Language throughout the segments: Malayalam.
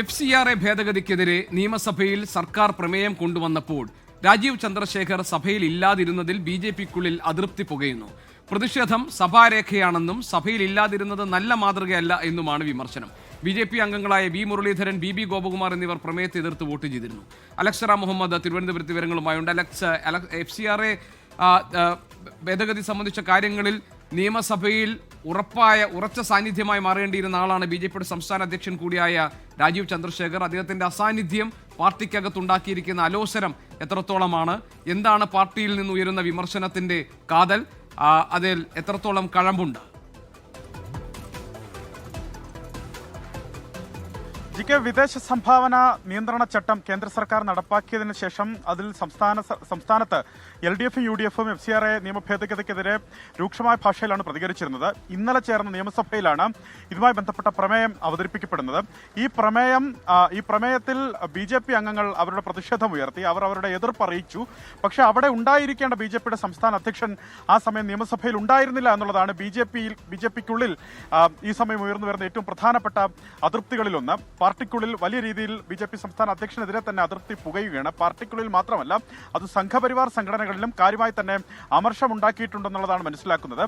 FCRA ഭേദഗതിക്കെതിരെ നിയമസഭയിൽ സർക്കാർ പ്രമേയം കൊണ്ടുവന്നപ്പോൾ രാജീവ് ചന്ദ്രശേഖർ സഭയിൽ ഇല്ലാതിരുന്നതിൽ BJPക്കുള്ളിൽ അതൃപ്തി പുകയുന്നു. പ്രതിഷേധം സഭാരേഖയാണെന്നും സഭയിൽ ഇല്ലാതിരുന്നത് നല്ല മാതൃകയല്ല എന്നുമാണ് വിമർശനം. BJP അംഗങ്ങളായ വി മുരളീധരൻ, BB ഗോപകുമാർ എന്നിവർ പ്രമേയത്തെ എതിർത്ത് വോട്ട് ചെയ്തിരുന്നു. അലക്സ് റാം മുഹമ്മദ് തിരുവനന്തപുരത്ത് വിവരങ്ങളുമായുണ്ട്. FCRA ഭേദഗതി സംബന്ധിച്ച കാര്യങ്ങളിൽ നിയമസഭയിൽ ഉറച്ച സാന്നിധ്യമായി മാറേണ്ടിയിരുന്ന ആളാണ് BJPയുടെ സംസ്ഥാന അധ്യക്ഷൻ കൂടിയായ രാജീവ് ചന്ദ്രശേഖർ. അദ്ദേഹത്തിന്റെ അസാന്നിധ്യം പാർട്ടിക്കകത്തുണ്ടാക്കിയിരിക്കുന്ന അലോസരം എത്രത്തോളമാണ്? എന്താണ് പാർട്ടിയിൽ നിന്ന് ഉയരുന്ന വിമർശനത്തിന്റെ കാതൽ? അതിൽ എത്രത്തോളം കഴമ്പുണ്ട്? വിദേശ സംഭാവന നിയന്ത്രണ ചട്ടം കേന്ദ്ര സർക്കാർ നടപ്പാക്കിയതിനു ശേഷം അതിൽ സംസ്ഥാനത്ത് LDF, UDF FCRA നിയമ ഭേദഗതിക്കെതിരെ രൂക്ഷമായ ഭാഷയിലാണ് പ്രതികരിച്ചിരുന്നത്. ഇന്നലെ ചേർന്ന നിയമസഭയിലാണ് ഇതുമായി ബന്ധപ്പെട്ട പ്രമേയം അവതരിപ്പിക്കപ്പെടുന്നത്. ഈ പ്രമേയത്തിൽ BJP അംഗങ്ങൾ അവരുടെ പ്രതിഷേധം ഉയർത്തി, അവരുടെ എതിർപ്പ് അറിയിച്ചു. പക്ഷേ അവിടെ ഉണ്ടായിരിക്കേണ്ട BJPയുടെ സംസ്ഥാന അധ്യക്ഷൻ ആ സമയം നിയമസഭയിൽ ഉണ്ടായിരുന്നില്ല എന്നുള്ളതാണ് BJPക്കുള്ളിൽ ഈ സമയം ഉയർന്നു വരുന്ന ഏറ്റവും പ്രധാനപ്പെട്ട അതൃപ്തികളിലൊന്ന്. പാർട്ടിക്കുള്ളിൽ വലിയ രീതിയിൽ BJP സംസ്ഥാന അധ്യക്ഷനെതിരെ തന്നെ അതൃപ്തി പുകയുകയാണ്. പാർട്ടിക്കുള്ളിൽ മാത്രമല്ല, അത് സംഘപരിവാർ സംഘടനകളിലും കാര്യമായി തന്നെ അമർഷമുണ്ടാക്കിയിട്ടുണ്ടെന്നുള്ളതാണ് മനസ്സിലാക്കുന്നത്.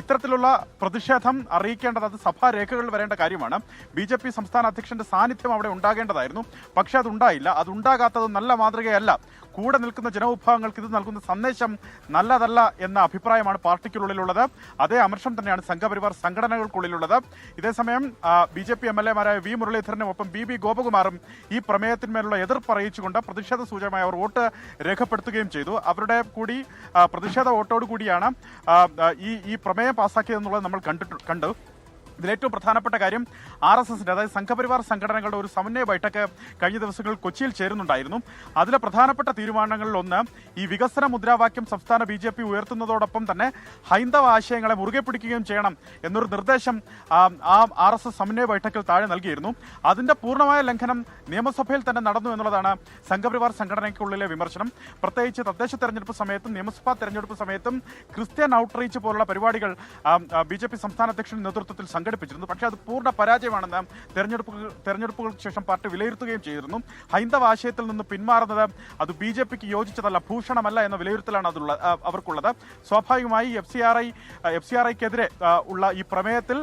ഇത്തരത്തിലുള്ള പ്രതിഷേധം അറിയിക്കേണ്ടത് അത് സഭാരേഖകളിൽ വരേണ്ട കാര്യമാണ്. BJP സംസ്ഥാന അധ്യക്ഷന്റെ സാന്നിധ്യം അവിടെ ഉണ്ടാകേണ്ടതായിരുന്നു. പക്ഷേ അതുണ്ടായില്ല. അതുണ്ടാകാത്തത് നല്ല മാതൃകയല്ല. കൂടെ നിൽക്കുന്ന ജനവിഭാഗങ്ങൾക്ക് ഇത് നൽകുന്ന സന്ദേശം നല്ലതല്ല എന്ന അഭിപ്രായമാണ് പാർട്ടിക്കുള്ളിലുള്ളത്. അതേ അമർഷം തന്നെയാണ് സംഘപരിവാർ സംഘടനകൾക്കുള്ളിലുള്ളത്. ഇതേസമയം BJP MLA-മാരായ വി മുരളീധരനും ഒപ്പം BB ഗോപകുമാറും ഈ പ്രമേയത്തിന്മേലുള്ള എതിർപ്പ് അറിയിച്ചുകൊണ്ട് പ്രതിഷേധ സൂചകമായി അവർ വോട്ട് രേഖപ്പെടുത്തുകയും ചെയ്തു. അവരുടെ കൂടി പ്രതിഷേധ വോട്ടോടുകൂടിയാണ് ഈ പ്രമേയം പാസ്സാക്കിയതെന്നുള്ളത് നമ്മൾ കണ്ടു. ഇതിലേറ്റവും പ്രധാനപ്പെട്ട കാര്യം RSSന്റെ, അതായത് സംഘപരിവാർ സംഘടനകളുടെ ഒരു സമന്വയ ബൈഠക്ക് കഴിഞ്ഞ ദിവസങ്ങളിൽ കൊച്ചിയിൽ ചേരുന്നുണ്ടായിരുന്നു. അതിലെ പ്രധാനപ്പെട്ട തീരുമാനങ്ങളിൽ ഒന്ന് ഈ വികസന മുദ്രാവാക്യം സംസ്ഥാന BJP ഉയർത്തുന്നതോടൊപ്പം തന്നെ ഹൈന്ദവ ആശയങ്ങളെ മുറുകെ പിടിക്കുകയും ചെയ്യണം എന്നൊരു നിർദ്ദേശം RSS സമന്വയ ബൈഠക്കിൽ താഴെ നൽകിയിരുന്നു. അതിന്റെ പൂർണ്ണമായ ലംഘനം നിയമസഭയിൽ തന്നെ നടന്നു എന്നുള്ളതാണ് സംഘപരിവാർ സംഘടനയ്ക്കുള്ളിലെ വിമർശനം. പ്രത്യേകിച്ച് തദ്ദേശ തെരഞ്ഞെടുപ്പ് സമയത്തും നിയമസഭാ തെരഞ്ഞെടുപ്പ് സമയത്തും ക്രിസ്ത്യൻ ഔട്ട്റീച്ച് പോലുള്ള പരിപാടികൾ BJP സംസ്ഥാന അധ്യക്ഷന്റെ നേതൃത്വത്തിൽ സംഘടിപ്പിച്ചിരുന്നു. പക്ഷേ അത് പൂർണ്ണ പരാജയമാണെന്ന് തെരഞ്ഞെടുപ്പുകൾക്ക് ശേഷം പാർട്ടി വിലയിരുത്തുകയും ചെയ്തിരുന്നു. ഹൈന്ദവ ആശയത്തിൽ നിന്ന് പിന്മാറുന്നത് അത് BJPക്ക് യോജിച്ചതല്ല, ഭൂഷണമല്ല എന്ന വിലയിരുത്തലാണ് അവർക്കുള്ളത്. സ്വാഭാവികമായി FCRAക്കെതിരെ ഉള്ള ഈ പ്രമേയത്തിൽ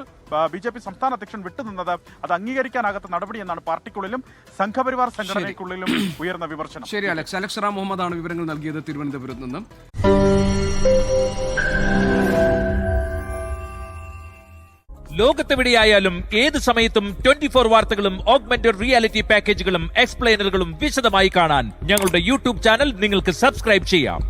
BJP സംസ്ഥാന അധ്യക്ഷൻ വിട്ടുനിന്നത് അത് അംഗീകരിക്കാനാകാത്ത നടപടി എന്നാണ് പാർട്ടിക്കുള്ളിലും സംഘപരിവാർ സംഘടനയ്ക്കുള്ളിലും ഉയർന്ന വിമർശനം. ശരി, അലക്സ് റാം മുഹമ്മദാണ് വിവരങ്ങൾ നൽകിയത് തിരുവനന്തപുരത്ത് നിന്നും. ലോകത്തെവിടെയായാലും ഏത് സമയത്തും 24 വാർത്തകളും ഓഗ്മെന്റഡ് റിയാലിറ്റി പാക്കേജുകളും എക്സ്പ്ലെയിനറുകളും വിശദമായി കാണാൻ ഞങ്ങളുടെ YouTube ചാനൽ നിങ്ങൾക്ക് സബ്സ്ക്രൈബ് ചെയ്യാം.